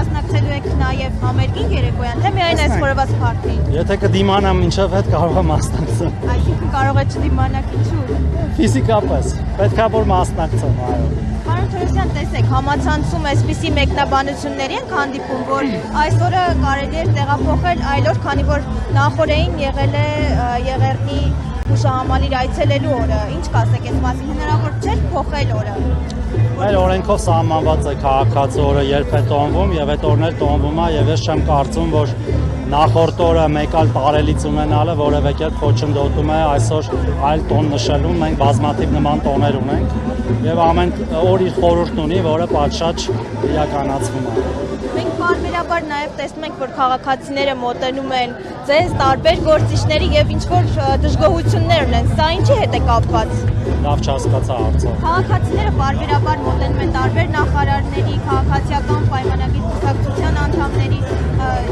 մասնակցելու եք նաև համերգին երեկոյան, թե միայն այս խորոված փարթին։ Եթե կդիմանամ ինչով հետ կարող եմ մասնակցել։ Այսինքն կարող է չդիմանաք ինչու։ Ֆիզիկապես պետք է որ մասնակցեմ, այո։ Պարոն Թորոսյան, տեսեք, համացանցում այսպիսի մեկնաբանությունների ենք հանդիպում, որ այսօրը կարելի է տեղափոխել այլ օր, քանի որ նախորդին եղել է Եղեռնի հուշահամալիր այցելելու օրը։ Ինչ կասեք այս մասին, հնարավոր չէ փոխել օրը։ Մեր օրենքով սահմանված է քաղաքացու օրը երբ է տոնվում եւ այդ օրն էլ տոնվում է եւ ես չեմ կարծում, որ նախորդ օրը մեկ այլ տարելից ունենալը որևէ կերպ խոչընդոտում է այսօր այլ տոն նշելու, մենք բազմաթիվ նման տոներ ունենք եւ ամեն օր իր խորհուրդն ունի, որը պատշաճ իրականացվում է։ Մենք բարբերաբար նաև տեսնում ենք, որ քաղաքացիները մոտենում են ձեզ տարբեր գործիչների եւ ինչ-որ դժգոհություններ ունեն։ Սա ինչի հետ է կապված։ Լավ չհասկացա հարցը։ Քաղաքացիները բարբերաբար մոտենում են տարբեր նախարարների, քաղաքացիական պայմանագիր կուսակցության անդամների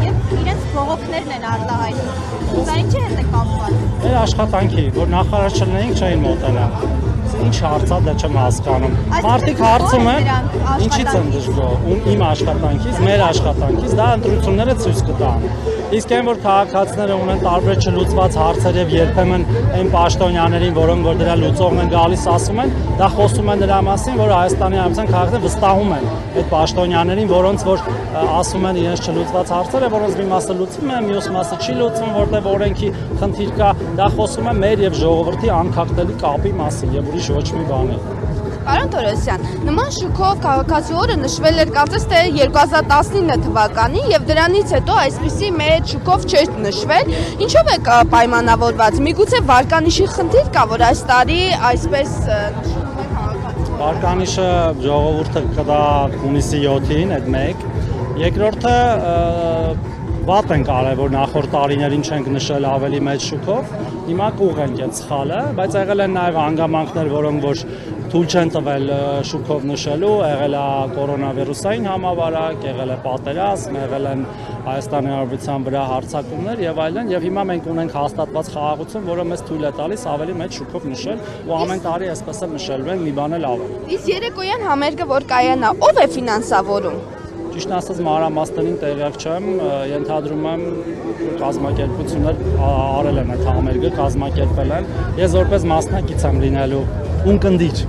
եւ իրենց բողոքներն են արտահայտում։ Սա ինչի հետ է կապված։ Մեր աշխատանքի, որ նախարար չլինեինք, չէին մոտենա։ Ինչ հարցա դա չեմ հասկանում։ Մարդիկ հարցում են, ինչից են դժգոհ, իմ աշխատանքից, մեր աշխատանքից, դա ընտրությունները ցույց կտան։ Իսկ այն որ քաղաքացիները ունեն տարբեր չլուծված հարցեր եւ երբեմն այն պաշտոնյաներին, որոնք որ դրա լուծողն են գալիս, ասում են, դա խոսում է նրա մասին, որ Հայաստանի Հանրապետության քաղաքացիները վստահում են այդ պաշտոնյաներին, որոնց որ ասում են իրենց չլուծված հարցերը, որոնց մի մասը լուծվում է, մյուս մասը չի լուծվում, որտեղ օրենքի խնդիր կա, դա խոսում է մեր եւ ժողովրդի անքակտելի կապի մասին եւ ուրիշ ոչ մի բանի։ Պարոն Թորոսյան, նման շուկով քաղաքացի օրը նշվել էր կարծես թե 2019 թվականին եւ դրանից հետո այսպիսի մեծ շուկով չէր նշվել։ Ինչով է պայմանավորված։ Միգուցե վարկանիշի խնդիր կա, որ այս տարի այսպես նշվում է քաղաքացի։ Վարկանիշը ժողովուրդը կդա հունիսի 7-ին, այդ մեկ։ Երկրորդը վատ ենք արել, որ նախորդ տարիներին չենք նշել ավելի մեծ շուկով, հիմա կուղ ենք այդ սխալը, բայց եղել են նաև հանգամանքներ, որոնք որ թույլ չեն տվել շուկով նշելու, եղել է կորոնավիրուսային համավարակ, եղել է պատերազմ, եղել են Հայաստանի Հանրապետության վրա հարձակումներ եւ այլն, եւ հիմա մենք ունենք հաստատված խաղաղություն, որը մեզ թույլ է տալիս ավելի մեծ շուկով նշել, ու ամեն տարի այսպես է նշելու ենք, մի բան էլ ավել։ Իսկ երեկոյան համերգը որ կայանա, ով է ֆինանսավորում։ Ճիշտ ասած մանրամասներին տեղյակ չեմ, ենթադրում եմ կազմակերպություններ արել են այդ համերգը, կազմակերպել են։ Ես որպես մասնակից եմ լինելու ունկնդիր։